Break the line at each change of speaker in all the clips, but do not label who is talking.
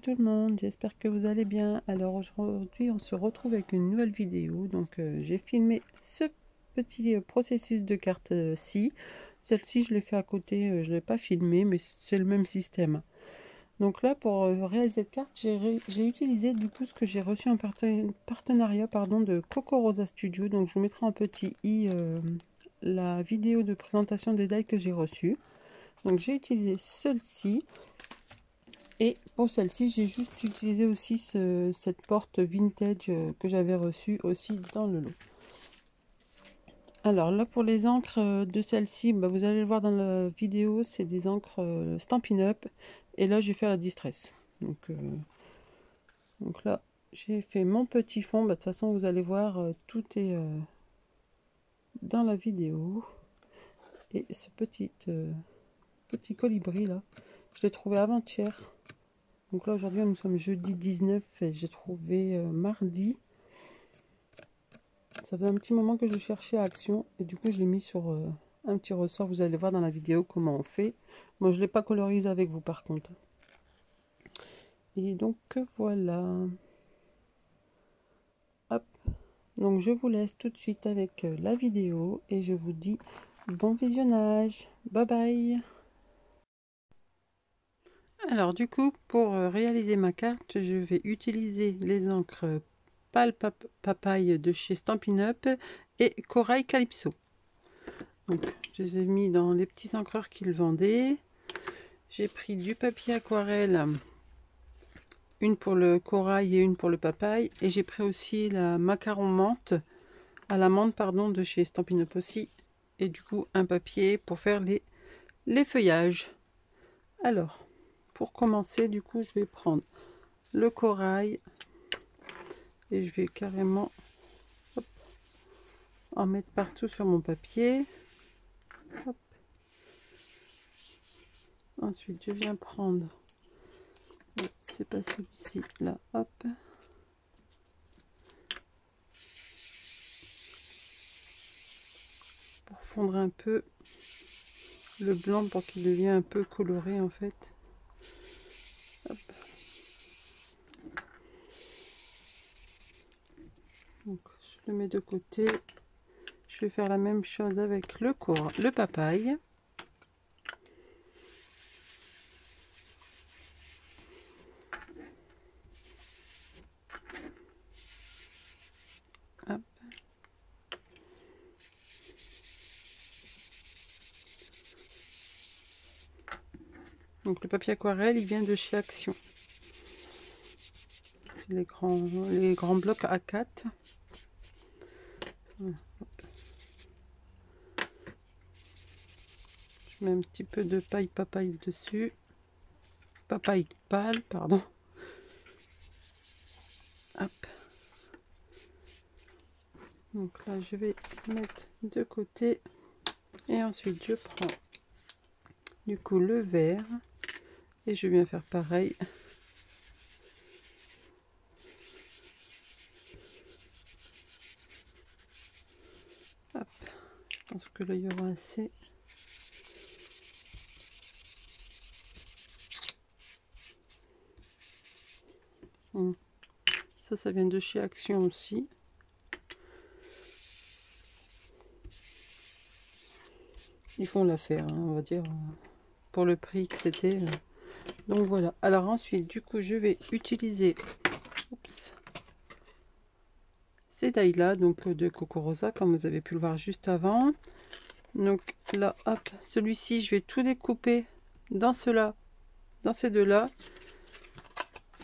tout le monde, j'espère que vous allez bien. Alors aujourd'hui on se retrouve avec une nouvelle vidéo. Donc j'ai filmé ce petit processus de carte-ci. Celle-ci je l'ai fait à côté, je ne l'ai pas filmé, mais c'est le même système. Donc là pour réaliser cette carte, j'ai utilisé du coup ce que j'ai reçu en partenariat de Coco Rosa Studio. Donc je vous mettrai en petit i la vidéo de présentation des die que j'ai reçu. Donc j'ai utilisé celle-ci. Et pour celle-ci, j'ai juste utilisé aussi cette porte vintage que j'avais reçue aussi dans le lot. Alors là, pour les encres de celle-ci, vous allez le voir dans la vidéo, c'est des encres Stampin' Up. Et là, j'ai fait la Distress. Donc là, j'ai fait mon petit fond. De toute façon, vous allez voir, tout est dans la vidéo. Et ce petit colibri là, je l'ai trouvé avant-hier. Donc là aujourd'hui nous sommes jeudi 19 et j'ai trouvé mardi. Ça faisait un petit moment que je cherchais Action et du coup je l'ai mis sur un petit ressort. Vous allez voir dans la vidéo comment on fait. Moi je ne l'ai pas colorisé avec vous par contre. Et donc voilà. Hop. Donc je vous laisse tout de suite avec la vidéo et je vous dis bon visionnage. Bye bye. Alors du coup, pour réaliser ma carte, je vais utiliser les encres Pâle Papaye de chez Stampin' Up et Corail Calypso. Donc je les ai mis dans les petits encreurs qu'ils vendaient. J'ai pris du papier aquarelle, une pour le corail et une pour le papaye. Et j'ai pris aussi la macaron menthe, à la menthe pardon, de chez Stampin' Up aussi. Et du coup un papier pour faire les feuillages. Alors, pour commencer, du coup, je vais prendre le corail et je vais carrément en mettre partout sur mon papier. Hop. Ensuite, je viens prendre, c'est pas celui-ci, là, hop. Pour fondre un peu le blanc pour qu'il devienne un peu coloré en fait. Hop. Donc je le mets de côté. Je vais faire la même chose avec le papaye. Hop. Donc le papier aquarelle, il vient de chez Action. C'est les grands blocs A4. Voilà. Je mets un petit peu de paille papaye dessus. Papaye pâle, pardon. Hop. Donc là, je vais mettre de côté. Et ensuite, je prends du coup le vert. Et je viens faire pareil. Hop. Je pense que là, il y aura assez. Ça vient de chez Action aussi. Ils font l'affaire, hein, on va dire, pour le prix que c'était. Donc voilà. Alors ensuite, du coup, je vais utiliser ces tailles là, donc de Coco Rosa, comme vous avez pu le voir juste avant. Donc là, hop, celui-ci, je vais tout découper dans cela, dans ces deux-là.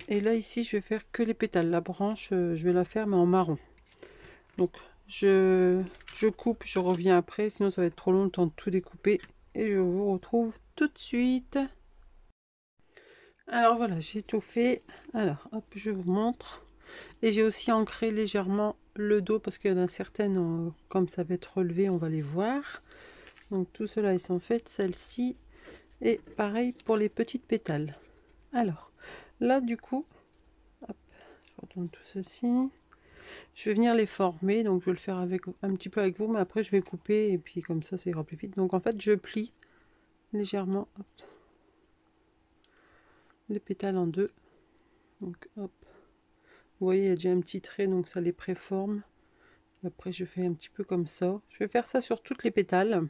Et là, ici, je vais faire que les pétales. La branche, je vais la faire, mais en marron. Donc, je coupe, je reviens après, sinon ça va être trop long le temps de tout découper. Et je vous retrouve tout de suite. Alors voilà, j'ai tout fait. Alors, hop, je vous montre. Et j'ai aussi ancré légèrement le dos, parce qu'il y en a certaines, comme ça va être relevé, on va les voir. Donc tout cela, ils sont faits. Celle-ci. Et pareil pour les petites pétales. Alors, là du coup, hop, je retourne tout ceci. Je vais venir les former, donc je vais le faire avec un petit peu avec vous, mais après je vais couper et puis comme ça ira plus vite. Donc en fait je plie légèrement, hop, les pétales en deux. Donc hop, vous voyez il y a déjà un petit trait, donc ça les préforme. Après je fais un petit peu comme ça, je vais faire ça sur toutes les pétales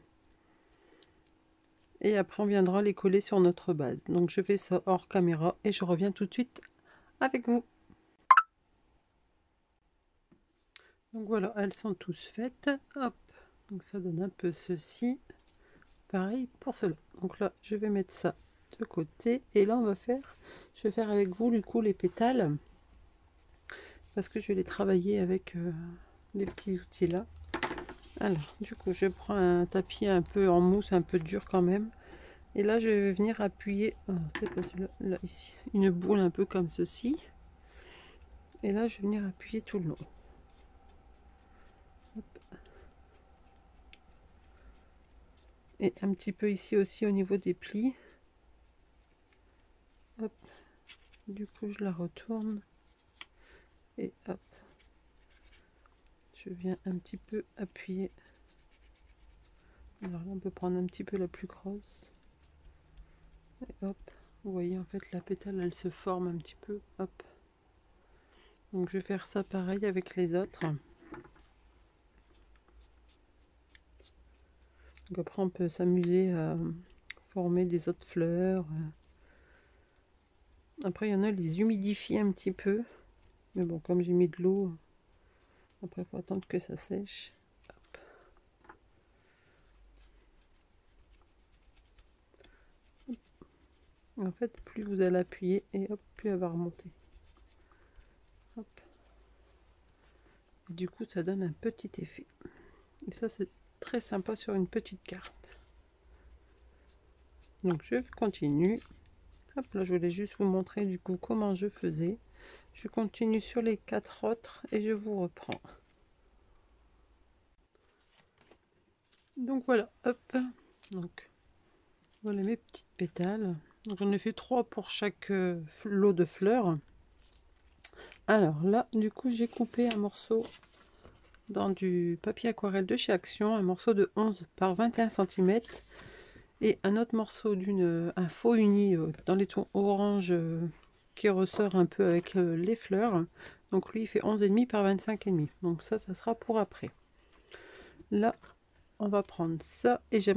et après on viendra les coller sur notre base. Donc je fais ça hors caméra et je reviens tout de suite avec vous. Donc voilà, elles sont tous faites. Hop, donc ça donne un peu ceci. Pareil pour cela. Donc là, je vais mettre ça de côté. Et là, je vais faire avec vous du coup les pétales. Parce que je vais les travailler avec les petits outils là. Alors, du coup, je prends un tapis un peu en mousse, un peu dur quand même. Et là, je vais venir appuyer, c'est pas celui-là, là, ici, une boule un peu comme ceci. Et là, je vais venir appuyer tout le long. Hop. Et un petit peu ici aussi au niveau des plis. Hop. Du coup, je la retourne. Et hop. Je viens un petit peu appuyer. Alors là, on peut prendre un petit peu la plus grosse. Et hop. Vous voyez, en fait, la pétale, elle se forme un petit peu. Hop. Donc, je vais faire ça pareil avec les autres. Donc après, on peut s'amuser à former des autres fleurs. Après, il y en a, les humidifier un petit peu. Mais bon, comme j'ai mis de l'eau, après, il faut attendre que ça sèche. Hop. En fait, plus vous allez appuyer, et hop, plus elle va remonter. Hop. Et du coup, ça donne un petit effet. Et ça, c'est très sympa sur une petite carte. Donc, je continue. Hop, là, je voulais juste vous montrer du coup comment je faisais. Je continue sur les 4 autres et je vous reprends. Donc voilà, hop. Donc voilà mes petites pétales. Donc j'en ai fait 3 pour chaque lot de fleurs. Alors là, du coup, j'ai coupé un morceau dans du papier aquarelle de chez Action, un morceau de 11 par 21 cm et un autre morceau un faux uni dans les tons orange qui ressort un peu avec les fleurs. Donc lui il fait 11,5 par 25,5. Donc ça sera pour après. Là on va prendre ça et je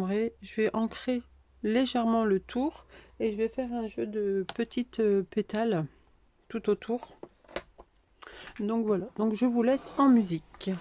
vais ancrer légèrement le tour et je vais faire un jeu de petites pétales tout autour. Donc voilà, donc je vous laisse en musique.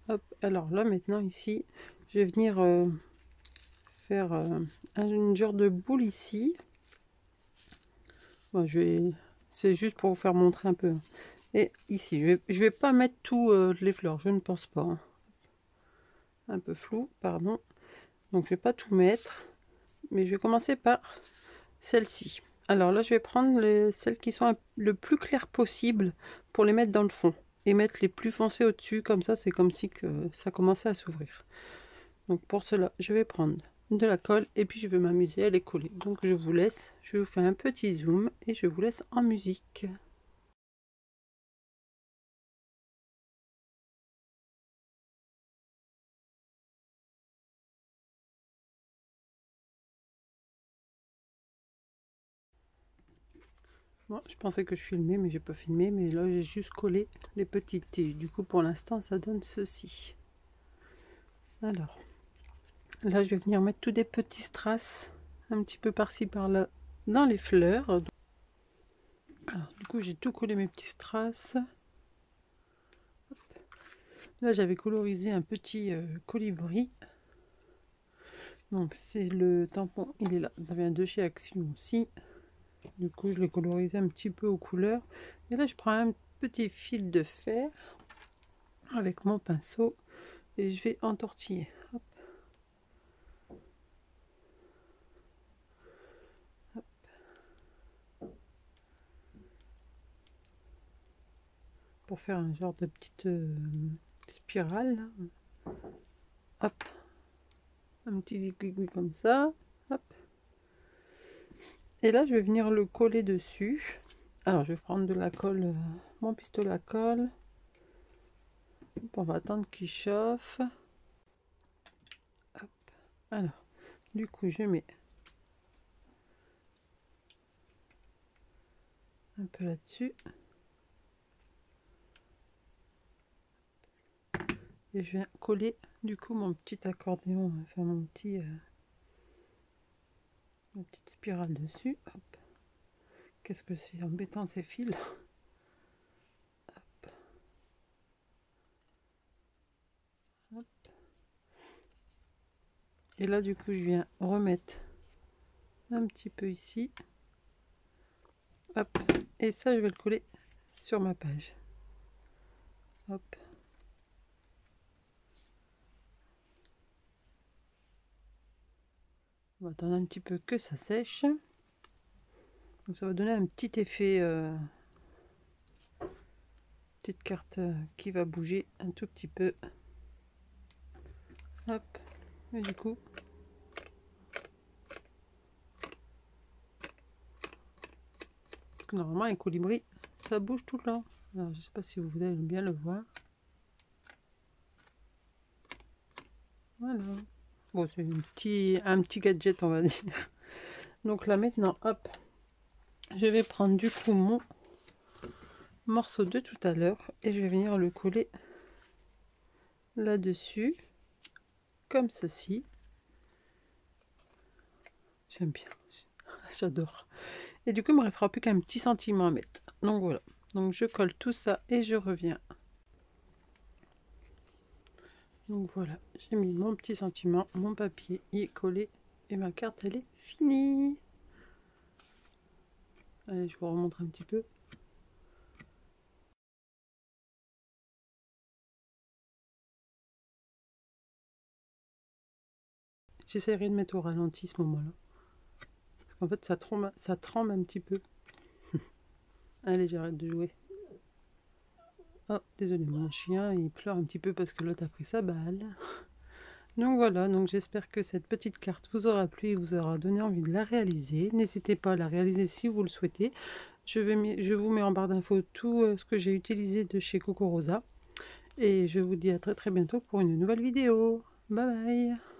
Hop, alors là maintenant ici, je vais venir faire une genre de boule ici. Bon, c'est juste pour vous faire montrer un peu. Et ici, je vais pas mettre tout les fleurs, je ne pense pas. Hein. Un peu flou, pardon. Donc je vais pas tout mettre, mais je vais commencer par celle-ci. Alors là, je vais prendre celles qui sont le plus claires possible pour les mettre dans le fond. Et mettre les plus foncés au-dessus, comme ça, c'est comme si que ça commençait à s'ouvrir. Donc pour cela, je vais prendre de la colle et puis je veux m'amuser à les coller. Donc je vous laisse, je vous fais un petit zoom et je vous laisse en musique. Bon, je pensais que je filmais mais j'ai pas filmé, mais là j'ai juste collé les petites tiges. Du coup pour l'instant ça donne ceci. Alors là je vais venir mettre tous des petits strass un petit peu par-ci par-là dans les fleurs. Alors du coup j'ai tout collé mes petits strass. Là j'avais colorisé un petit colibri. Donc c'est le tampon, il est là. Ça vient de chez Action aussi. Du coup je l'ai colorisé un petit peu aux couleurs. Et là je prends un petit fil de fer avec mon pinceau et je vais entortiller. Hop. Hop. Pour faire un genre de petite spirale là. Hop. Un petit zigouigou comme ça. Hop. Et là je vais venir le coller dessus. Alors je vais prendre de la colle, mon pistolet à colle. On va attendre qu'il chauffe. Hop. Alors du coup je mets un peu là-dessus et je viens coller du coup mon petit accordéon, enfin ma petite spirale dessus. Hop. Qu'est-ce que c'est embêtant ces fils. Hop. Hop. Et là du coup je viens remettre un petit peu ici. Hop. Et ça je vais le coller sur ma page. Hop. On va attendre un petit peu que ça sèche. Donc ça va donner un petit effet, petite carte qui va bouger un tout petit peu. Hop. Et du coup, parce que normalement un colibri, ça bouge tout le temps. Alors je sais pas si vous allez bien le voir. Voilà. Bon, c'est un petit gadget, on va dire. Donc là maintenant, hop, je vais prendre du coup mon morceau de tout à l'heure et je vais venir le coller là-dessus, comme ceci. J'aime bien, j'adore. Et du coup, il me restera plus qu'un petit sentiment à mettre. Donc voilà. Donc je colle tout ça et je reviens. Donc voilà, j'ai mis mon petit sentiment, mon papier y est collé et ma carte elle est finie. Allez, je vous remontre un petit peu. J'essaierai de mettre au ralenti ce moment-là. Parce qu'en fait ça tremble un petit peu. Allez, j'arrête de jouer. Oh, désolé, mon chien il pleure un petit peu parce que l'autre a pris sa balle. Donc voilà, donc j'espère que cette petite carte vous aura plu et vous aura donné envie de la réaliser. N'hésitez pas à la réaliser si vous le souhaitez. Je vous mets en barre d'infos tout ce que j'ai utilisé de chez Coco Rosa. Et je vous dis à très bientôt pour une nouvelle vidéo. Bye bye.